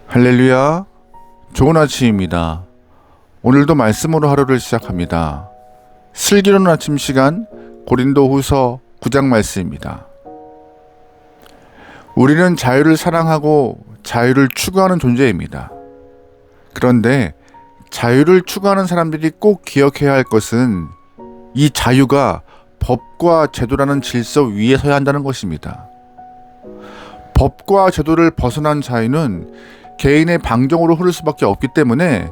할렐루야, 좋은 아침입니다. 오늘도 말씀으로 하루를 시작합니다. 슬기로운 아침 시간 고린도후서 9장 말씀입니다. 우리는 자유를 사랑하고 자유를 추구하는 존재입니다. 그런데 자유를 추구하는 사람들이 꼭 기억해야 할 것은 이 자유가 법과 제도라는 질서 위에 서야 한다는 것입니다. 법과 제도를 벗어난 자유는 개인의 방종으로 흐를 수밖에 없기 때문에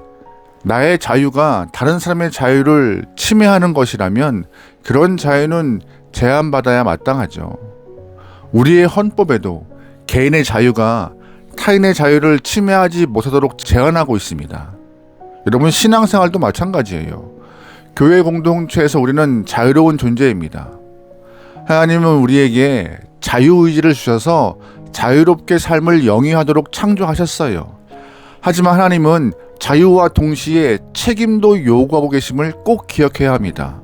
나의 자유가 다른 사람의 자유를 침해하는 것이라면 그런 자유는 제한받아야 마땅하죠. 우리의 헌법에도 개인의 자유가 타인의 자유를 침해하지 못하도록 제한하고 있습니다. 여러분, 신앙생활도 마찬가지예요. 교회 공동체에서 우리는 자유로운 존재입니다. 하나님은 우리에게 자유의지를 주셔서 자유롭게 삶을 영위하도록 창조하셨어요. 하지만 하나님은 자유와 동시에 책임도 요구하고 계심을 꼭 기억해야 합니다.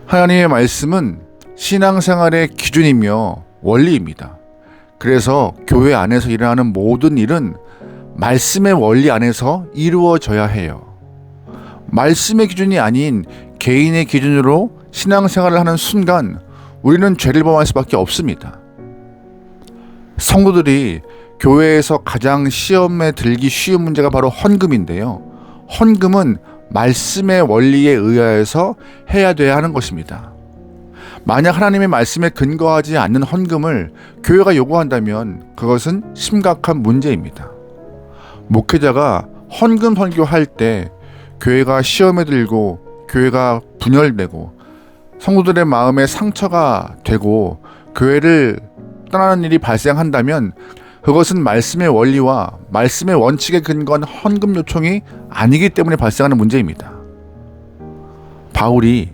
하나님의 말씀은 신앙생활의 기준이며 원리입니다. 그래서 교회 안에서 일어나는 모든 일은 말씀의 원리 안에서 이루어져야 해요. 말씀의 기준이 아닌 개인의 기준으로 신앙생활을 하는 순간 우리는 죄를 범할 수밖에 없습니다. 성도들이 교회에서 가장 시험에 들기 쉬운 문제가 바로 헌금인데요. 헌금은 말씀의 원리에 의하여서 해야 돼야 하는 것입니다. 만약 하나님의 말씀에 근거하지 않는 헌금을 교회가 요구한다면 그것은 심각한 문제입니다. 목회자가 헌금 선교할 때 교회가 시험에 들고 교회가 분열되고 성도들의 마음에 상처가 되고 교회를 떠나는 일이 발생한다면 그것은 말씀의 원리와 말씀의 원칙에 근거한 헌금 요청이 아니기 때문에 발생하는 문제입니다. 바울이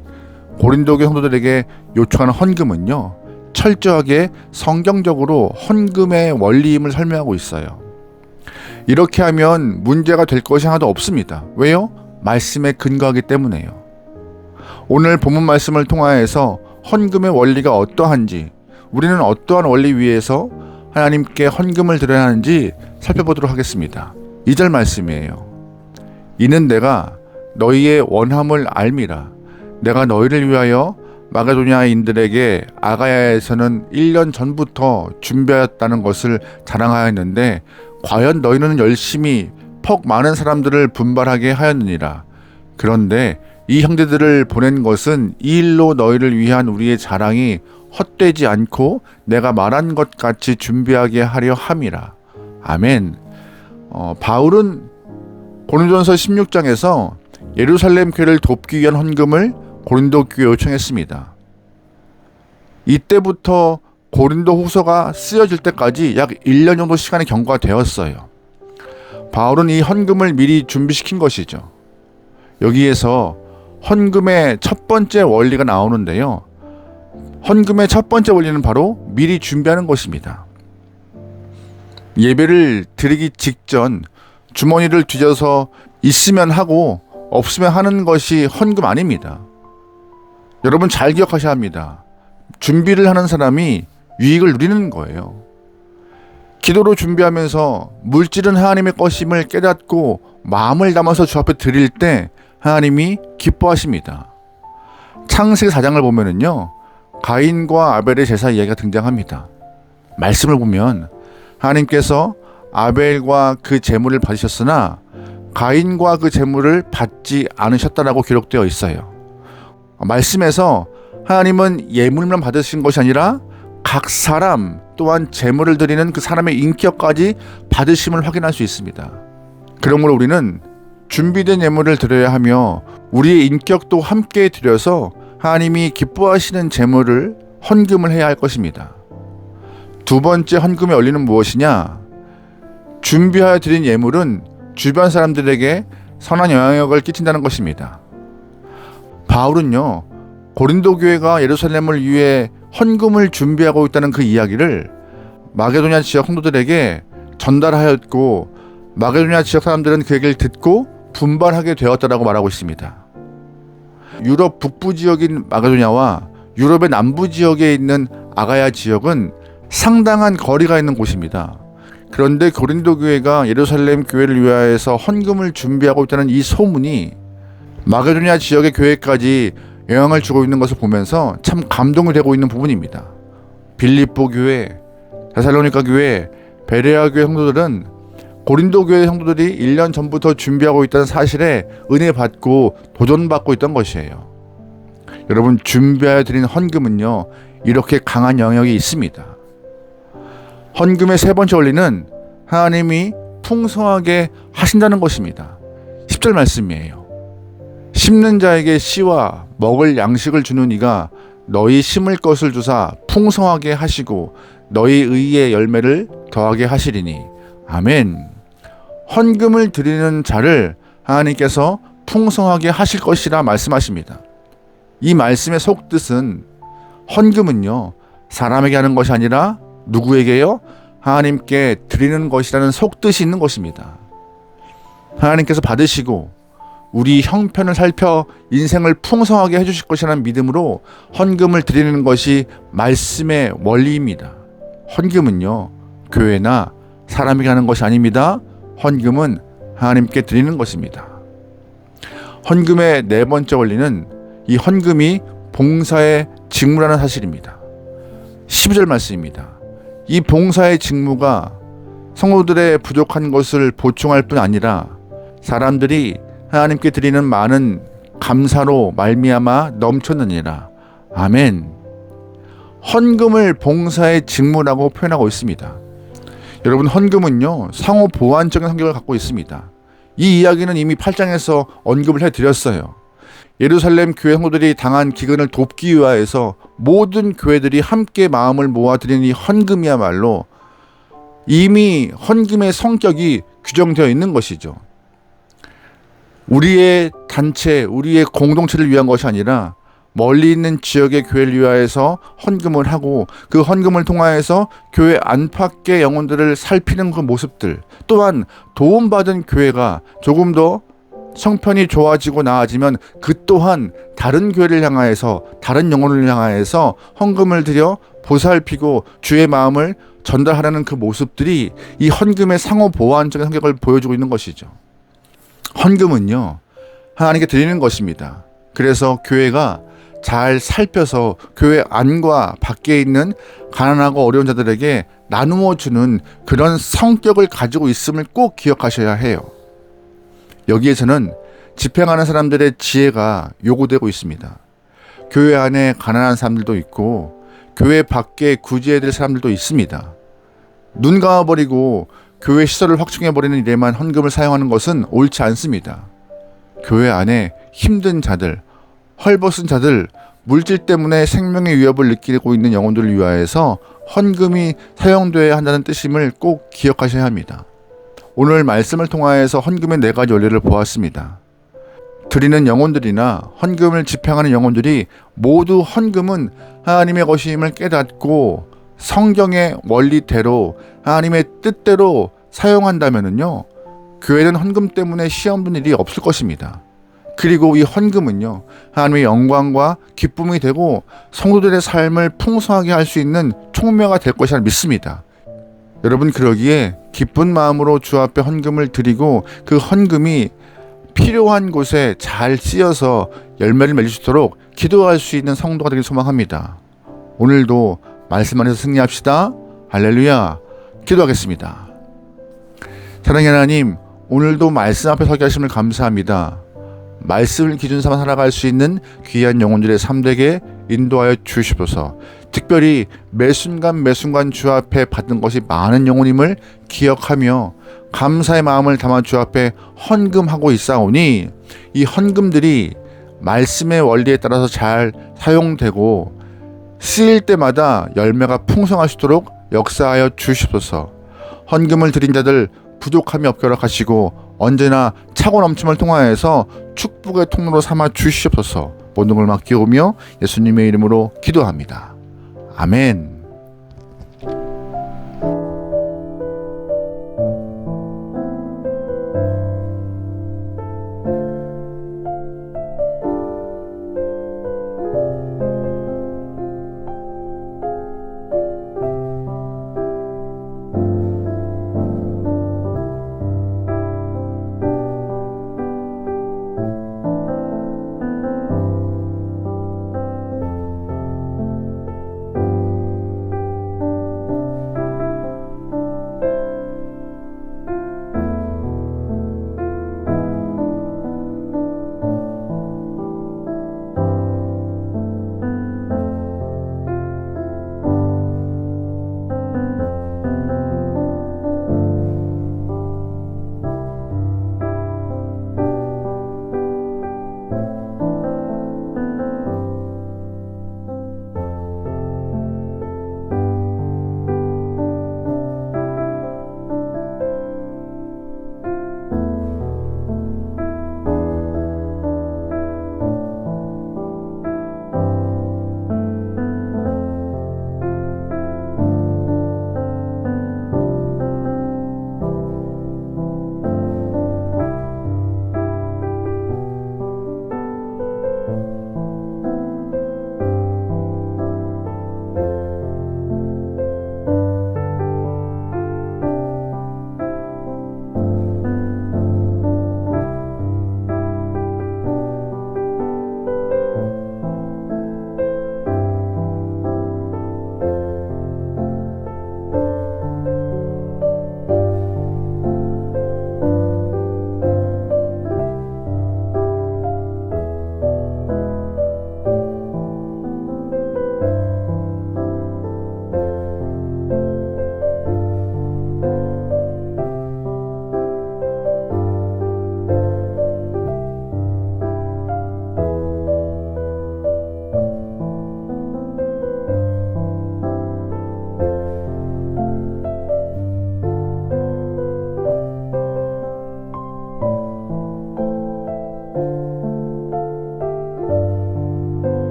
고린도 교회 성도들에게 요청하는 헌금은요, 철저하게 성경적으로 헌금의 원리임을 설명하고 있어요. 이렇게 하면 문제가 될 것이 하나도 없습니다. 왜요? 말씀에 근거하기 때문에요. 오늘 본문 말씀을 통하여서 헌금의 원리가 어떠한지, 우리는 어떠한 원리 위에서 하나님께 헌금을 드려야 하는지 살펴보도록 하겠습니다. 2절 말씀이에요. 이는 내가 너희의 원함을 알미라. 내가 너희를 위하여 마게도냐인들에게 아가야에서는 1년 전부터 준비하였다는 것을 자랑하였는데 과연 너희는 열심히 퍽 많은 사람들을 분발하게 하였느니라. 그런데 이 형제들을 보낸 것은 이 일로 너희를 위한 우리의 자랑이 헛되지 않고 내가 말한 것 같이 준비하게 하려 함이라. 아멘. 바울은 고린도전서 16장에서 예루살렘 교회를 돕기 위한 헌금을 고린도 교회에 요청했습니다. 이때부터 고린도 후서가 쓰여질 때까지 약 1년 정도 시간이 경과가 되었어요. 바울은 이 헌금을 미리 준비시킨 것이죠. 여기에서 헌금의 첫 번째 원리가 나오는데요. 헌금의 첫 번째 원리는 바로 미리 준비하는 것입니다. 예배를 드리기 직전 주머니를 뒤져서 있으면 하고 없으면 하는 것이 헌금 아닙니다. 여러분 잘 기억하셔야 합니다. 준비를 하는 사람이 유익을 누리는 거예요. 기도로 준비하면서 물질은 하나님의 것임을 깨닫고 마음을 담아서 주 앞에 드릴 때 하나님이 기뻐하십니다. 창세기 4장을 보면은요, 가인과 아벨의 제사 이야기가 등장합니다. 말씀을 보면 하나님께서 아벨과 그 제물을 받으셨으나 가인과 그 제물을 받지 않으셨다라고 기록되어 있어요. 말씀에서 하나님은 예물만 받으신 것이 아니라 각 사람 또한 제물을 드리는 그 사람의 인격까지 받으심을 확인할 수 있습니다. 그러므로 우리는 준비된 예물을 드려야 하며 우리의 인격도 함께 드려서 하나님이 기뻐하시는 제물을 헌금을 해야 할 것입니다. 두 번째 헌금의 원리는 무엇이냐? 준비하여 드린 예물은 주변 사람들에게 선한 영향력을 끼친다는 것입니다. 바울은요, 고린도 교회가 예루살렘을 위해 헌금을 준비하고 있다는 그 이야기를 마게도냐 지역 성도들에게 전달하였고 마게도냐 지역 사람들은 그 얘기를 듣고 분발하게 되었다라고 말하고 있습니다. 유럽 북부 지역인 마게도냐와 유럽의 남부 지역에 있는 아가야 지역은 상당한 거리가 있는 곳입니다. 그런데 고린도 교회가 예루살렘 교회를 위하여서 헌금을 준비하고 있다는 이 소문이 마게도냐 지역의 교회까지 영향을 주고 있는 것을 보면서 참 감동이 되고 있는 부분입니다. 빌립보 교회, 데살로니가 교회, 베레아 교회 성도들은 고린도 교회 성도들이 1년 전부터 준비하고 있다는 사실에 은혜 받고 도전받고 있던 것이에요. 여러분, 준비하여 드린 헌금은요, 이렇게 강한 영역이 있습니다. 헌금의 세 번째 원리는 하나님이 풍성하게 하신다는 것입니다. 10절 말씀이에요. 심는 자에게 씨와 먹을 양식을 주는 이가 너희 심을 것을 주사 풍성하게 하시고 너희 의의 열매를 더하게 하시리니. 아멘. 헌금을 드리는 자를 하나님께서 풍성하게 하실 것이라 말씀하십니다. 이 말씀의 속뜻은 헌금은요, 사람에게 하는 것이 아니라 누구에게요? 하나님께 드리는 것이라는 속뜻이 있는 것입니다. 하나님께서 받으시고 우리 형편을 살펴 인생을 풍성하게 해주실 것이라는 믿음으로 헌금을 드리는 것이 말씀의 원리입니다. 헌금은요, 교회나 사람에게 하는 것이 아닙니다. 헌금은 하나님께 드리는 것입니다. 헌금의 네 번째 원리는 이 헌금이 봉사의 직무라는 사실입니다. 12절 말씀입니다. 이 봉사의 직무가 성도들의 부족한 것을 보충할 뿐 아니라 사람들이 하나님께 드리는 많은 감사로 말미암아 넘쳤느니라. 아멘. 헌금을 봉사의 직무라고 표현하고 있습니다. 여러분, 헌금은요, 상호 보완적인 성격을 갖고 있습니다. 이 이야기는 이미 8장에서 언급을 해드렸어요. 예루살렘 교회 성도들이 당한 기근을 돕기 위하여서 모든 교회들이 함께 마음을 모아 드리는 이 헌금이야말로 이미 헌금의 성격이 규정되어 있는 것이죠. 우리의 단체, 우리의 공동체를 위한 것이 아니라 멀리 있는 지역의 교회를 위하여서 헌금을 하고 그 헌금을 통하여서 교회 안팎의 영혼들을 살피는 그 모습들, 또한 도움받은 교회가 조금 더 성편이 좋아지고 나아지면 그 또한 다른 교회를 향하여서, 다른 영혼을 향하여서 헌금을 드려 보살피고 주의 마음을 전달하라는 그 모습들이 이 헌금의 상호 보완적인 성격을 보여주고 있는 것이죠. 헌금은요, 하나님께 드리는 것입니다. 그래서 교회가 잘 살펴서 교회 안과 밖에 있는 가난하고 어려운 자들에게 나누어 주는 그런 성격을 가지고 있음을 꼭 기억하셔야 해요. 여기에서는 집행하는 사람들의 지혜가 요구되고 있습니다. 교회 안에 가난한 사람들도 있고 교회 밖에 구제해야 될 사람들도 있습니다. 눈 감아버리고 교회 시설을 확충해버리는 일에만 헌금을 사용하는 것은 옳지 않습니다. 교회 안에 힘든 자들, 헐벗은 자들, 물질 때문에 생명의 위협을 느끼고 있는 영혼들을 위하여서 헌금이 사용되어야 한다는 뜻임을 꼭 기억하셔야 합니다. 오늘 말씀을 통하여서 헌금의 4가지 원리를 보았습니다. 드리는 영혼들이나 헌금을 집행하는 영혼들이 모두 헌금은 하나님의 것임을 깨닫고 성경의 원리대로 하나님의 뜻대로 사용한다면요, 교회는 헌금 때문에 시험된 일이 없을 것입니다. 그리고 이 헌금은요, 하나님의 영광과 기쁨이 되고 성도들의 삶을 풍성하게 할 수 있는 촉매가 될 것이라 믿습니다. 여러분, 그러기에 기쁜 마음으로 주 앞에 헌금을 드리고 그 헌금이 필요한 곳에 잘 쓰여서 열매를 맺을 수 있도록 기도할 수 있는 성도가 되길 소망합니다. 오늘도 말씀 안에서 승리합시다. 할렐루야. 기도하겠습니다. 사랑의 하나님, 오늘도 말씀 앞에 서게 하심을 감사합니다. 말씀을 기준 삼아 살아갈 수 있는 귀한 영혼들의 삶 되게 인도하여 주시옵소서. 특별히 매순간 주 앞에 받은 것이 많은 영혼임을 기억하며 감사의 마음을 담아 주 앞에 헌금하고 있사오니 이 헌금들이 말씀의 원리에 따라서 잘 사용되고 쓰일 때마다 열매가 풍성할 수 있도록 역사하여 주시옵소서. 헌금을 드린 자들 부족함이 없게 허락하시고 언제나 차고 넘침을 통하여서 축복의 통로로 삼아 주시옵소서. 모든 걸 맡기오며 예수님의 이름으로 기도합니다. 아멘.